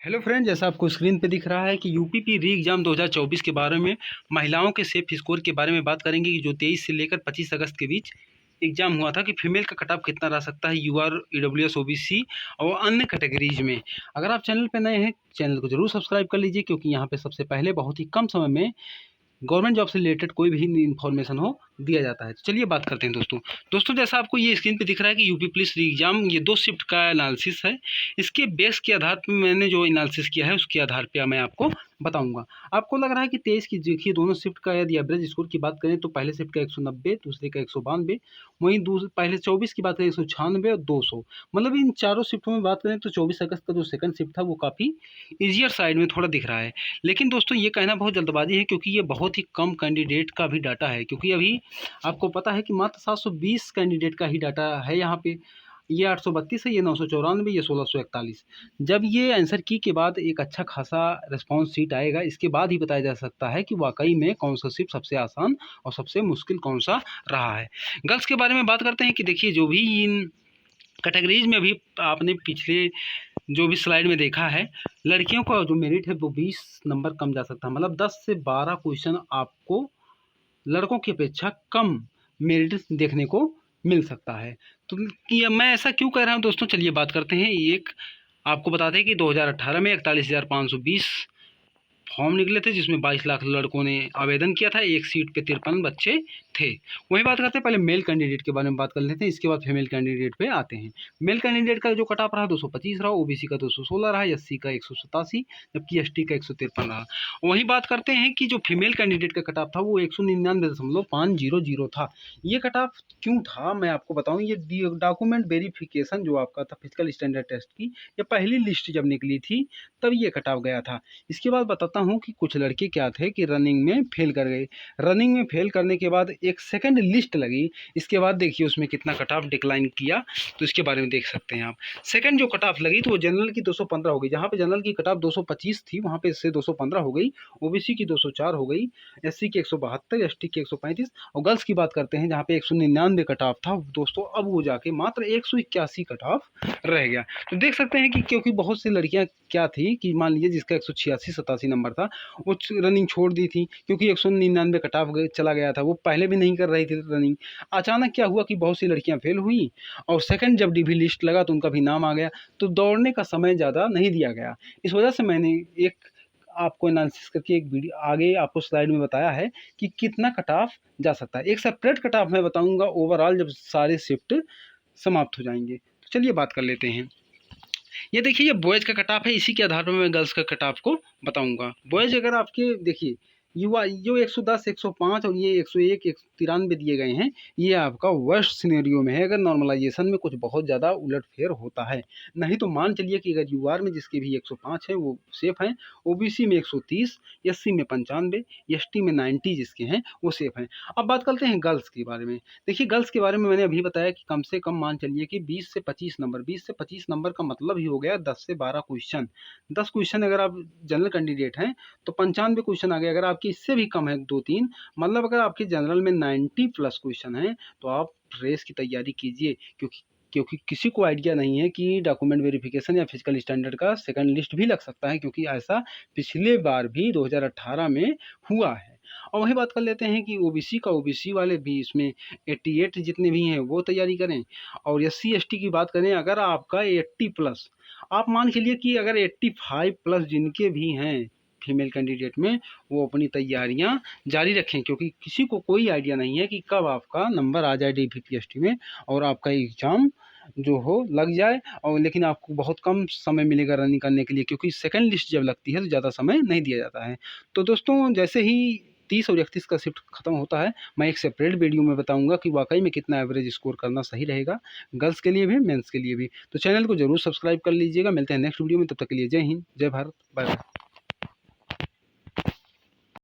Hello friend, जैसा आपको screen पे दिख रहा है कि यूपीपी री एग्ज़ाम 2024 के बारे में महिलाओं के सेफ स्कोर के बारे में बात करेंगे कि जो 23 से लेकर 25 अगस्त के बीच एग्ज़ाम हुआ था कि फीमेल का कट ऑफ कितना रह सकता है यूआर ईडब्ल्यूएस ओबीसी और अन्य कैटेगरीज में। अगर आप चैनल पे नए हैं, चैनल को जरूर सब्सक्राइब कर लीजिए क्योंकि यहाँ पे सबसे पहले बहुत ही कम समय में गवर्नमेंट जॉब से रिलेटेड कोई भी इन्फॉर्मेशन हो दिया जाता है। तो चलिए बात करते हैं दोस्तों जैसा आपको ये स्क्रीन पे दिख रहा है कि यूपी पुलिस री एग्जाम ये 2 शिफ्ट का एनालिसिस है। इसके बेस के आधार पर मैंने जो एनालिसिस किया है उसके आधार पे मैं आपको बताऊंगा। आपको लग रहा है कि 23 की देखिए दोनों शिफ्ट का यदि एवरेज स्कोर की बात करें तो पहले शिफ्ट का 190, दूसरे का 192, वहीं पहले 24 की बात करें 196 और 200। मतलब इन चारों शिफ्टों में बात करें तो 24 अगस्त का जो सेकंड शिफ्ट था वो काफ़ी ईजियर साइड में थोड़ा दिख रहा है। लेकिन दोस्तों ये कहना बहुत जल्दबाजी है क्योंकि ये बहुत ही कम कैंडिडेट का भी डाटा है, क्योंकि अभी आपको पता है कि मात्र 720 कैंडिडेट का ही डाटा है यहाँ पे। ये 832 है, ये 994, ये 1641। जब ये आंसर की के बाद एक अच्छा खासा रिस्पॉन्स शीट आएगा, इसके बाद ही बताया जा सकता है कि वाकई में कौन सा शिफ्ट सबसे आसान और सबसे मुश्किल कौन सा रहा है। गर्ल्स के बारे में बात करते हैं कि देखिए जो भी इन कैटेगरीज में भी आपने पिछले जो भी स्लाइड में देखा है, लड़कियों का जो मेरिट है वो 20 नंबर कम जा सकता है। मतलब 10 से 12 क्वेश्चन आपको लड़कों की अपेक्षा कम मेरिट देखने को मिल सकता है। तो ये मैं ऐसा क्यों कह रहा हूँ दोस्तों, चलिए बात करते हैं। एक आपको बताते हैं कि 2018 में 41,520 फॉर्म निकले थे जिसमें 22 लाख लड़कों ने आवेदन किया था, एक सीट पे 53 बच्चे थे। वहीं बात करते हैं, पहले मेल कैंडिडेट के बारे में बात कर लेते हैं, इसके बाद फीमेल कैंडिडेट पे आते हैं। मेल कैंडिडेट का जो कट ऑफ रहा 225 रहा, ओबीसी का 216 रहा, एससी का 187, जबकि एसटी का 153 रहा। वहीं बात करते हैं कि जो फीमेल कैंडिडेट का कट ऑफ था वो 199.500 था। ये कट ऑफ क्यों था मैं आपको बताऊँ। ये डॉक्यूमेंट वेरिफिकेशन जो आपका था फिजिकल स्टैंडर्ड टेस्ट की, ये पहली लिस्ट जब निकली थी तब ये कट ऑफ गया था। इसके बाद बताता हूँ कि कुछ लड़के क्या थे कि रनिंग में फेल कर गए। रनिंग में फेल करने के बाद एक सेकंड लिस्ट लगी, इसके बाद देखिए उसमें कितना कट ऑफ डिक्लाइन किया, तो इसके बारे में देख सकते हैं आप। सेकंड जो कट ऑफ लगी तो वो जनरल की 215 हो गई, जहाँ पे जनरल की कट ऑफ 225 थी वहाँ पे इससे 215 हो गई, ओबीसी की 204 हो गई, एससी की 172, एसटी की 135, और गर्ल्स की बात करते हैं जहाँ पे 199 कट ऑफ था दोस्तों, अब वो जाके मात्र 181 कट ऑफ रह गया। तो देख सकते हैं कि क्योंकि बहुत सी लड़कियां क्या थी कि मान लीजिए जिसका 186-87 नंबर था वो रनिंग छोड़ दी थी क्योंकि 199 कट ऑफ चला गया था, वो पहले भी नहीं कर रही थी रनिंग। अचानक क्या हुआ कि बहुत सी लड़कियां फेल हुई और सेकंड जब डीवी लिस्ट लगा तो उनका भी नाम आ गया, तो दौड़ने का समय ज़्यादा नहीं दिया गया। इस वजह से मैंने एक आपको एनालिसिस करके एक वीडियो आगे आपको स्लाइड में बताया है कि कितना कट ऑफ जा सकता है। एक सेपरेट कट ऑफ मैं बताऊंगा ओवरऑल जब सारे शिफ्ट समाप्त हो जाएंगे। तो चलिए बात कर लेते हैं। ये देखिए ये बॉयज़ का कट ऑफ है, इसी के आधार पर मैं गर्ल्स का कट ऑफ को बताऊंगा। बॉयज़ अगर आपके देखिए युवा जो 110, 105 और ये 101, 193 दिए गए हैं, ये आपका वर्स्ट सिनेरियो में है अगर नॉर्मलाइजेशन में कुछ बहुत ज़्यादा उलटफेर होता है। नहीं तो मान चलिए कि अगर यूआर में जिसके भी 105 है वो सेफ हैं, ओबीसी में 130, एससी में 95, एसटी में 90 जिसके हैं वो सेफ हैं। अब बात करते हैं गर्ल्स के बारे में। देखिए गर्ल्स के बारे में मैंने अभी बताया कि कम से कम मान चलिए कि 20 से 25 नंबर, 20 से 25 नंबर का मतलब ही हो गया 10 से 12 क्वेश्चन। 10 क्वेश्चन अगर आप जनरल कैंडिडेट हैं तो 95 क्वेश्चन आ गए। अगर आपकी इससे भी कम है 2-3, मतलब अगर आपके जनरल में 90 प्लस क्वेश्चन हैं तो आप रेस की तैयारी कीजिए, क्योंकि किसी को आइडिया नहीं है कि डॉक्यूमेंट वेरिफिकेशन या फिजिकल स्टैंडर्ड का सेकंड लिस्ट भी लग सकता है, क्योंकि ऐसा पिछले बार भी 2018 में हुआ है। और वही बात कर लेते हैं कि ओबीसी वाले भी इसमें 88 जितने भी हैं वो तैयारी करें। और एससी एसटी की बात करें, अगर आपका 80 प्लस, आप मान के लिए कि अगर 85 प्लस जिनके भी हैं फीमेल कैंडिडेट में, वो अपनी तैयारियां जारी रखें, क्योंकि किसी को कोई आइडिया नहीं है कि कब आपका नंबर आ जाए डीपीपीएसटी में और आपका एग्ज़ाम जो हो लग जाए। और लेकिन आपको बहुत कम समय मिलेगा रनिंग करने के लिए, क्योंकि सेकंड लिस्ट जब लगती है तो ज़्यादा समय नहीं दिया जाता है। तो दोस्तों जैसे ही 30 और 31 का शिफ्ट खत्म होता है, मैं एक सेपरेट वीडियो में बताऊंगा कि वाकई में कितना एवरेज स्कोर करना सही रहेगा, गर्ल्स के लिए भी मेंस के लिए भी। तो चैनल को जरूर सब्सक्राइब कर लीजिएगा। मिलते हैं नेक्स्ट वीडियो में, तब तक के लिए जय हिंद, जय भारत, बाय बाय।